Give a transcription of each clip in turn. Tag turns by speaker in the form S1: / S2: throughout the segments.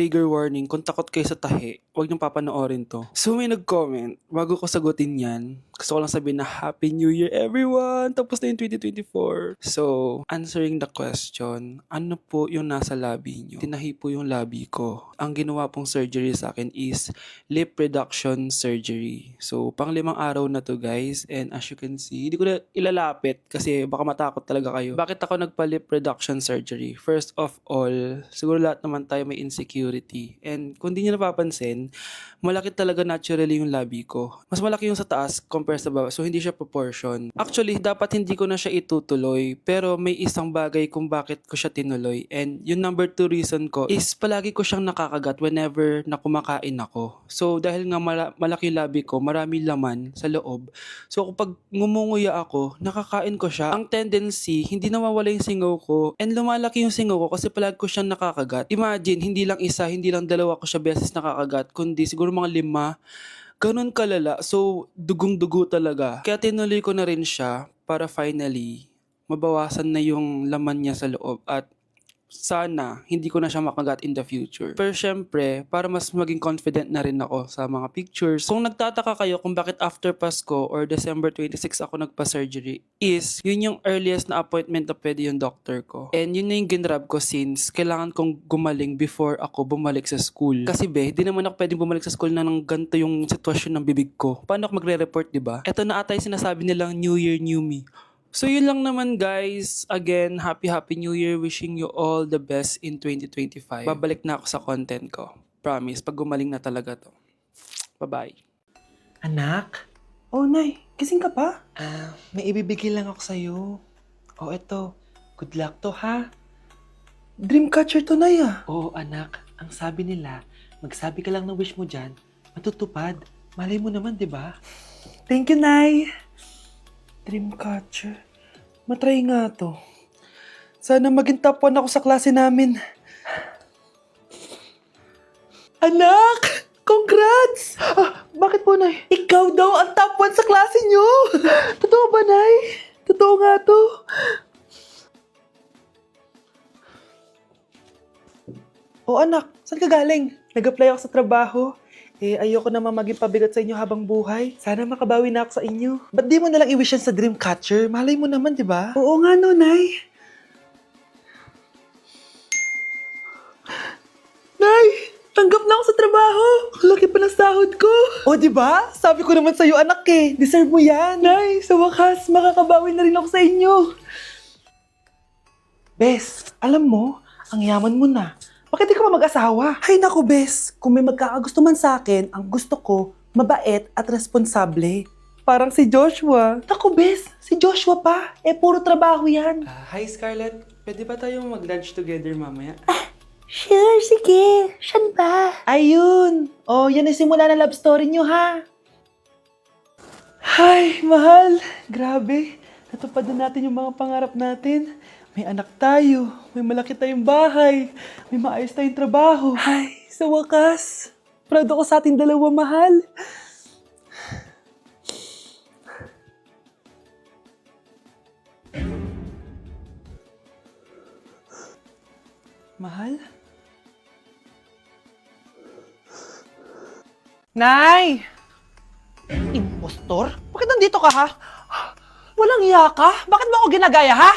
S1: trigger warning, kung takot kayo sa tahi, huwag niyong papanoorin to. So may nag-comment, bago ko sagutin yan, gusto ko lang sabihin na Happy New Year everyone! Tapos na yung 2024. So, answering the question, ano po yung nasa labi niyo? Tinahi po yung labi ko. Ang ginawa pong surgery sa akin is lip reduction surgery. So, pang 5 araw na to guys. And as you can see, hindi ko na ilalapit kasi baka matakot talaga kayo. Bakit ako nagpa-lip reduction surgery? First of all, siguro lahat naman tayo may insecurity. And kung di nyo napapansin, malaki talaga naturally yung labi ko. Mas malaki yung sa taas compare sa baba. So, hindi siya proportion. Actually, dapat hindi ko na siya itutuloy. Pero may isang bagay kung bakit ko siya tinuloy. And yung number 2 reason ko is palagi ko siyang nakakagat whenever na kumakain ako. So, dahil nga malaki yung labi ko, marami laman sa loob. So, kapag ngumunguya ako, nakakain ko siya. Ang tendency, hindi nawawala yung singaw ko. And lumalaki yung singaw ko kasi palagi ko siyang nakakagat. Imagine, hindi lang isa, hindi lang dalawa ko siya beses nakakagat, kundi siguro mga 5. Ganun kalala. So, dugong-dugo talaga. Kaya tinuloy ko na rin siya para finally mabawasan na yung laman niya sa loob at sana hindi ko na siya makagat in the future. Pero syempre, para mas maging confident na rin ako sa mga pictures. Kung nagtataka kayo kung bakit after Pasko or December 26 ako nagpa-surgery, is yun yung earliest na appointment na pwede yung doctor ko. And yun na yung ginrab ko since kailangan kong gumaling before ako bumalik sa school. Kasi di naman ako pwedeng bumalik sa school na nang ganito yung sitwasyon ng bibig ko. Paano ako magre-report, diba? Ito na ata yung sinasabi nilang New Year, New Me. So yun lang naman guys. Again, Happy New Year. Wishing you all the best in 2025. Babalik na ako sa content ko. Promise, pag gumaling na talaga to. Bye-bye.
S2: Anak,
S3: Oh, Nay, gising ka pa?
S2: may ibibigay lang ako sa'yo. O eto, good luck to ha.
S3: Dreamcatcher to, Nay ah.
S2: Oo anak, ang sabi nila, magsabi ka lang ng wish mo dyan, matutupad. Malay mo naman, di ba?
S3: Thank you, Nay. Dreamcatcher. Matry nga to. Sana maging top 1 ako sa klase namin. Anak! Congrats! Bakit po, Nay? Ikaw daw ang top 1 sa klase niyo! Totoo ba, Nay? Totoo nga to. O anak, saan ka galing? Nag-apply ako sa trabaho. Ayoko naman maging pabigat sa inyo habang buhay. Sana makabawi na ako sa inyo. Ba't di mo nalang i-wish yan sa Dreamcatcher? Malay mo naman, di ba? Oo nga no, Nay. Nay! Tanggap na ako sa trabaho! Laki pa ng sahod ko! O, di ba? Sabi ko naman sa'yo, anak eh. Deserve mo yan. Nay, sa wakas, makakabawi na rin ako sa inyo. Bes, alam mo, ang yaman mo na. Bakit di ka pa mag-asawa? Ay naku, Bes. Kung may magkakagusto man sa akin, ang gusto ko, mabait at responsable. Parang si Joshua. Naku, Bes. Si Joshua pa. Puro trabaho yan.
S1: Hi Scarlett, pwede ba tayong mag-lunch together mamaya?
S3: Sure, sige. Saan ba? Ayun. Oh, yan ay simula na love story nyo, ha? Ay, mahal. Grabe. Natupad na natin yung mga pangarap natin. May anak tayo, may malaki tayong bahay, may maayos tayong trabaho. Ay, sa wakas, proud ako sa ating dalawa, mahal. Mahal?
S2: Nay! Impostor? Bakit nandito ka ha? Walang iya ka? Bakit mo ako ginagaya ha?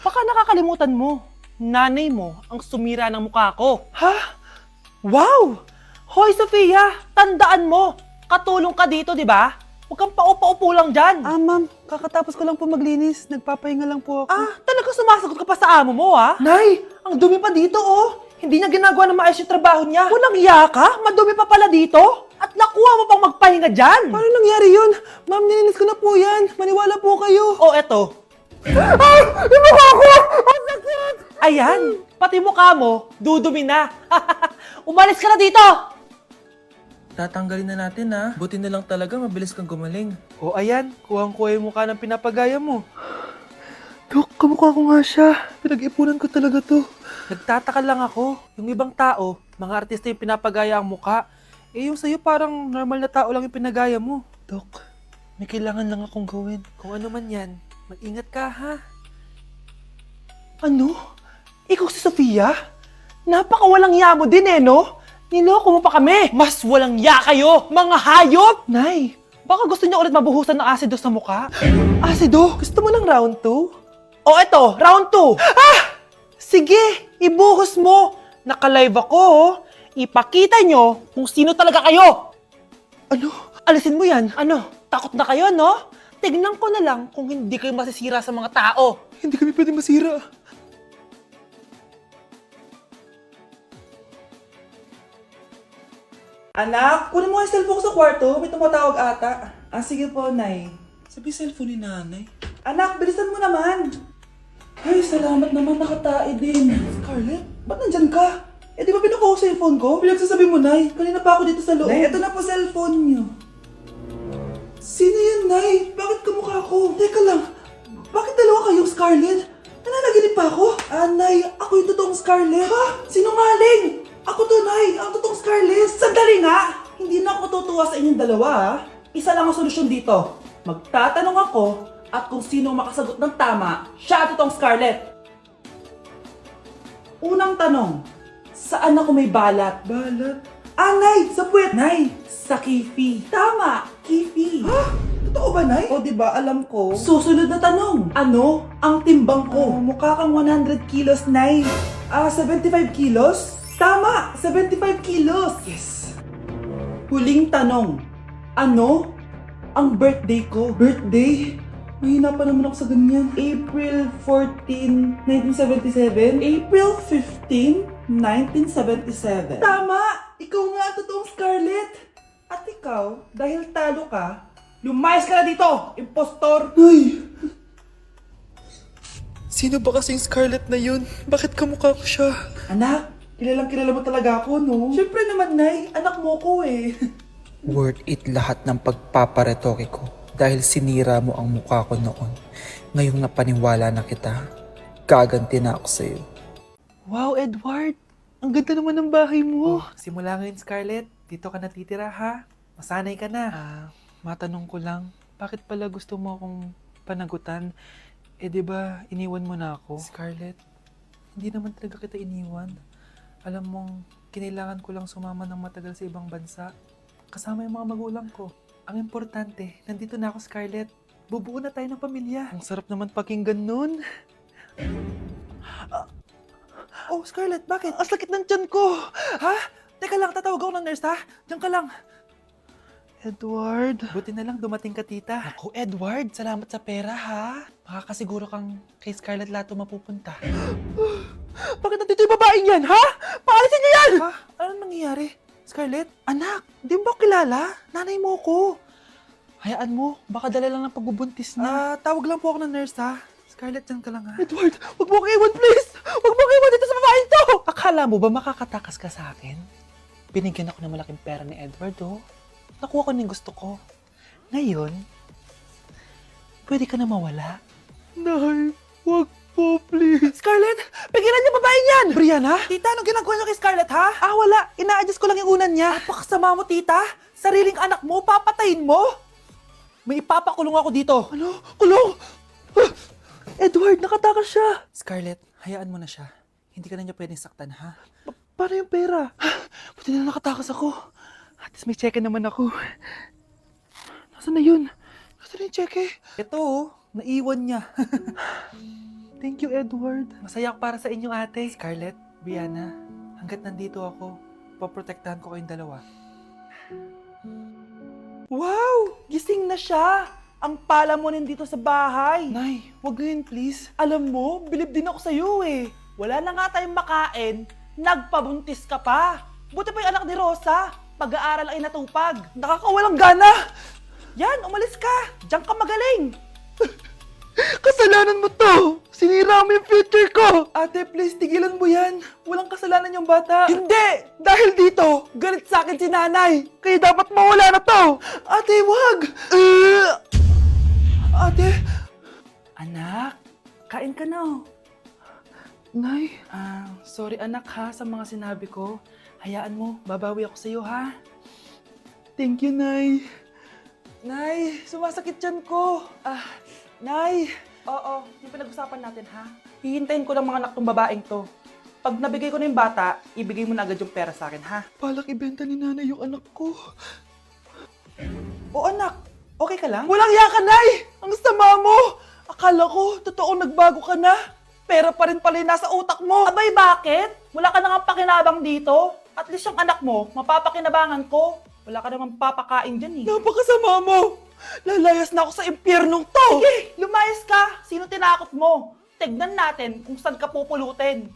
S2: Baka nakakalimutan mo, nanay mo ang sumira ng mukha ko.
S3: Ha?
S2: Wow! Hoy, Sofia! Tandaan mo! Katulong ka dito, di ba? Huwag kang paupa-upo lang dyan.
S3: Ma'am, kakatapos ko lang po maglinis. Nagpapahinga lang po ako.
S2: Talaga sumasagot ka pa sa amo mo, ha? Nay! Ang dumi pa dito, oh! Hindi niya ginagawa ng maayos yung trabaho niya. Walang iya ka? Madumi pa pala dito? At nakuha mo pang magpahinga dyan.
S3: Paano nangyari yun? Ma'am, nilinis ko na po yan. Maniwala po kayo.
S2: Oh, eto. Ay! Yung mukha ko! Ang sakit! Ayan! Pati mukha mo, dudumi na. Umalis ka na dito!
S3: Tatanggalin na natin ha. Buti na lang talaga mabilis kang gumaling. O ayan, kuhang-kuha yung mukha ng pinapagaya mo. Dok, kamukha ko nga siya. Pinag-ipunan ko talaga to.
S2: Nagtataka lang ako. Yung ibang tao, mga artista yung pinapagaya ang mukha. Yung sa'yo parang normal na tao lang yung pinagaya mo.
S3: Dok, may kailangan lang akong gawin.
S2: Kung ano man yan, mag-ingat ka ha.
S3: Ano? Ikaw si Sofia?
S2: Napakawalang ya mo din eh, no? Niloko mo pa kami! Mas walang ya kayo, mga hayop! Nay, baka gusto niyo ulit mabuhusan ng asido sa mukha? Asido? Gusto mo ng round 2? O eto, round 2! Ah! Sige, ibuhos mo! Naka-live ako, oh. Ipakita nyo kung sino talaga kayo! Ano? Alisin mo yan. Ano? Takot na kayo, no? Tignan ko na lang kung hindi kayo masisira sa mga tao.
S3: Hindi kami pwede masira. Anak, kunin mo ang cellphone ko sa kwarto. May tumatawag ata. Ah, sige po, Nay.
S1: Sabi cellphone ni nanay.
S3: Anak, bilisan mo naman. Ay, salamat naman. Nakatae din. Scarlett, ba't nandyan ka? Eh, di ba pinukuha ko sa cellphone ko? Pinagsasabi mo, Nay. Kanina pa ako dito sa loob. Nay, eto na po cellphone niyo. Sino yan, Nay? Bakit kamukha ko? Teka lang. Bakit dalawa kayong Scarlett? Nananaginip pa ako? Ah, Nay, ako yung totoong Scarlett. Ha? Sinungaling! Ako to, Nay. Ang totoong Scarlett. Sandali nga! Hindi na ako tutuwa sa inyong dalawa, ha? Isa lang ang solusyon dito. Magtatanong ako at kung sino ang makasagot ng tama, siya ang totoong Scarlett. Unang tanong, saan ako may balat? Balat? Ah, Nay! Sa puwet! Nay! Sa kifi. Tama! Kifi. Ha? Totoo ba, Nay? O, diba? Alam ko. Susunod na tanong. Ano ang timbang ko? Mukha kang 100 kilos, Nay. 75 kilos? Tama! 75 kilos! Yes! Huling tanong. Ano ang birthday ko? Birthday? Mahina pa naman ako sa ganyan. April 14, 1977? April 15, 1977. Tama! Ikaw nga ang totoong Scarlett! At ikaw, dahil talo ka, lumayas ka na dito! Impostor! Ay!
S1: Sino ba kasing Scarlett na yun? Bakit kamukha ko siya?
S3: Anak, kilalang kilala mo talaga ako, no? Siyempre naman, Nay. Anak mo ko eh.
S4: Worth it lahat ng pagpaparetoke ko dahil sinira mo ang mukha ko noon. Ngayong napaniwala na kita, gaganti na ako sa'yo.
S2: Wow, Edward! Ang ganda naman ng bahay mo.
S3: Simula ngayon, Scarlett. Dito ka natitira, ha? Masanay ka na.
S2: Matanong ko lang, bakit pala gusto mo akong panagutan? Eh, di ba iniwan mo na ako?
S3: Scarlett, hindi naman talaga kita iniwan. Alam mong, kinailangan ko lang sumama ng matagal sa ibang bansa. Kasama yung mga magulang ko. Ang importante, nandito na ako, Scarlett. Bubuo na tayo ng pamilya.
S2: Ang sarap naman pakinggan nun.
S3: Oh, Scarlett, bakit?
S2: Ang sakit ng tiyan ko!
S3: Ha? Teka lang, tatawag ako ng nurse, ha? Diyan ka lang.
S2: Edward.
S3: Buti na lang dumating ka, tita.
S2: Ako, Edward, salamat sa pera, ha?
S3: Makakasiguro kang kay Scarlett Lato mapupunta.
S2: Bakit nandito yung babaeng yan, ha? Paalisin niyo yan!
S3: Ha? Ano nangyayari? Scarlett?
S2: Anak, di mo ba kilala? Nanay mo ko. Hayaan mo, baka dala lang ng pagbubuntis niya.
S3: Tawag lang po ako ng nurse, ha? Scarlett, diyan ka lang, ha?
S2: Edward, wag mo akong iwan, please! Wag mo akong iwan dito sa babaeng to! Akala mo ba makakatakas ka sa akin? Binigyan ako ng malaking pera ni Edward, oh. Nakuha ko ng gusto ko. Ngayon, pwede ka na mawala.
S3: Nay, wag po, please.
S2: Scarlett, pigilan niyo babae niyan! Brianna?
S3: Tita, anong ginagawa niyo kay Scarlett, ha?
S2: Wala. Ina-adjust ko lang yung unan niya.
S3: Napakasama mo, tita. Sariling anak mo, papatayin mo. May ipapakulong ako dito.
S2: Ano? Kulong! Edward, nakatakas siya.
S3: Scarlett, hayaan mo na siya. Hindi ka na niya pwedeng saktan, ha?
S2: Paano yung pera? Buti na nakatakas ako. At least may cheque naman ako. Nasaan na yun? Nasaan na yung cheque?
S3: Ito, oh, naiwan niya.
S2: Thank you, Edward.
S3: Masaya ako para sa inyo, ate. Scarlett, Brianna, hanggat nandito ako, poprotektahan ko kayong dalawa.
S2: Wow! Gising na siya! Ang pala mo nandito sa bahay.
S3: Nay, wag ngayon, please.
S2: Alam mo, bilib din ako sa'yo eh. Wala na nga tayong makain, nagpabuntis ka pa. Buti pa yung anak ni Rosa, pag-aaral ang inatupag. Nakakawalang gana! Yan, umalis ka! Diyan ka magaling! Kasalanan mo to! Sinira mo yung future ko!
S3: Ate, please, tigilan mo yan. Walang kasalanan yung bata.
S2: Hindi! Dahil dito, galit sa akin si nanay! Kaya dapat mawala na to!
S3: Ate, wag! Ate!
S2: Anak, kain ka na.
S3: Nay, sorry anak ha sa mga sinabi ko. Hayaan mo, babawi ako sa'yo ha.
S2: Thank you, Nay.
S3: Nay, sumasakit yan ko.
S2: Nay,
S3: Oo, yung pinag-usapan natin ha. Hihintayin ko ng mga anak tong babaeng to. Pag nabigay ko na yung bata, ibigay mo na agad yung pera sa akin, ha?
S2: Balak ibenta ni nanay yung anak ko.
S3: O anak, okay ka lang?
S2: Walang iya ka, Nay! Ang sama mo! Akala ko, totoong nagbago ka na. Pera pa rin pala yung nasa utak mo.
S3: Abay, bakit? Wala ka nang pakinabang dito. At least yung anak mo, mapapakinabangan ko. Wala ka namang papakain dyan eh.
S2: Napakasama mo! Lalayas na ako sa impyernong to!
S3: Sige, lumayas ka. Sino tinakot mo? Tignan natin kung saan ka pupulutin.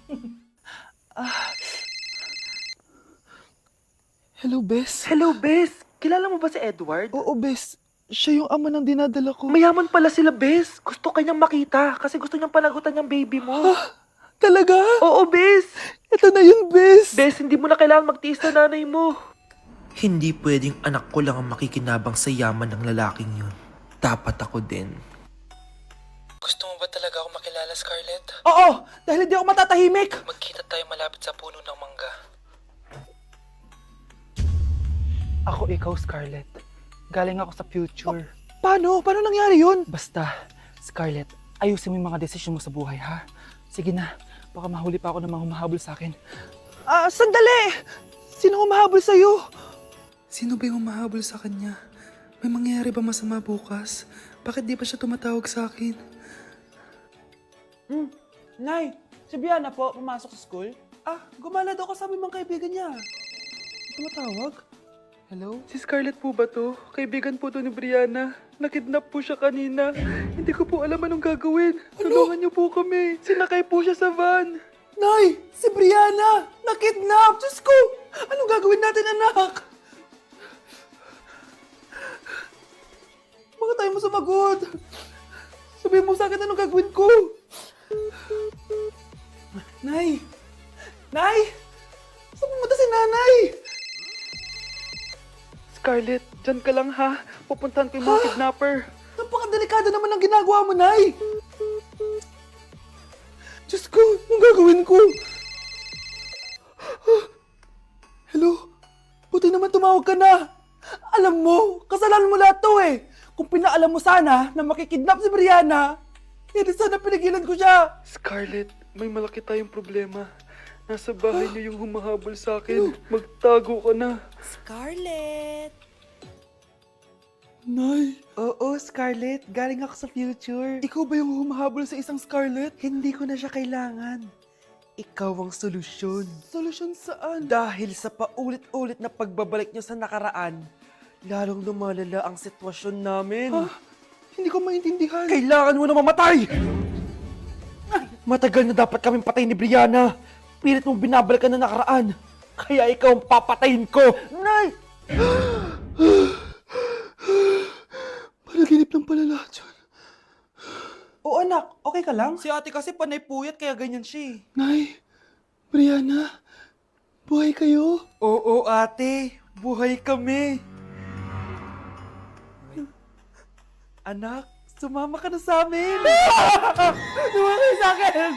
S2: Hello, Bes.
S3: Hello, Bes. Kilala mo ba si Edward?
S2: Oo, Bes. Siya yung ama ng dinadala ko.
S3: Mayaman pala sila, Bes. Gusto kanyang makita kasi gusto niyang panagutan yung baby mo.
S2: Talaga?
S3: Oo, Bes.
S2: Ito na yun, Bes.
S3: Bes, hindi mo na kailangan magtiis na nanay mo.
S5: Hindi pwedeng anak ko lang ang makikinabang sa yaman ng lalaking yun. Dapat ako din.
S4: Gusto mo ba talaga ako makilala, Scarlett?
S2: Oo, dahil hindi ako matatahimik.
S4: Magkita tayo malapit sa puno ng mangga.
S2: Ako ikaw, Scarlett. Galing ako sa future. Paano? Paano nangyari yun? Basta, Scarlett, ayusin mo yung mga desisyon mo sa buhay, ha? Sige na, baka mahuli pa ako ng mga humahabol sa akin. Sandali! Sino humahabol sa'yo?
S1: Sino ba yung humahabol sa kanya? May mangyayari ba masama bukas? Bakit di pa siya tumatawag sa akin?
S2: Nay, si Biana po, pumasok sa school? Gumala daw kasama yung mga kaibigan niya. Tumatawag? Hello?
S1: Si Scarlett po ba to? Kaibigan po to ni Brianna. Nakidnap po siya kanina. Hindi ko po alam anong gagawin. Tulungan niyo po kami. Sinakay po siya sa van.
S2: Nay! Si Brianna! Nakidnap! Diyos ko! Anong gagawin natin, anak? Bakit tayo mo sumagot? Sabihin mo sa akin anong gagawin ko? Nay! Nay! Saan pumunta si nanay?
S1: Scarlett, dyan ka lang ha. Pupuntahan ko yung mga kidnapper.
S2: Napakadelikado naman ang ginagawa mo, Nay! Diyos ko, anong gagawin ko? Hello? Buti naman tumawag ka na. Alam mo, kasalanan mo lahat to eh. Kung pinaalam mo sana na makikidnap si Brianna, hindi sana pinigilan ko siya.
S1: Scarlett, may malaki tayong problema. Nasa bahay niyo yung humahabol sa akin. Magtago ka na.
S3: Scarlett!
S2: Nay,
S3: Oo, Scarlett. Galing ako sa future.
S2: ikaw ba yung humahabol sa isang Scarlett?
S3: Hindi ko na siya kailangan. Ikaw ang solusyon.
S2: Solusyon saan?
S3: Dahil sa paulit-ulit na pagbabalik niyo sa nakaraan, lalong lumalala ang sitwasyon namin.
S2: Hindi ko maintindihan.
S3: Kailangan mo na mamatay! Matagal na dapat kaming patayin ni Brianna. Pilit mong binabalikan na nakaraan. Kaya ikaw ang papatayin ko. Nay!
S2: Panaginip ng pala lahat yun.
S3: Oo anak, okay ka lang?
S2: Si ate kasi panay puyat kaya ganyan siya. Nay, Brianna, buhay kayo?
S3: Oo ate, buhay kami. Anak, sumama ka na sa amin. Sumama ka sa akin.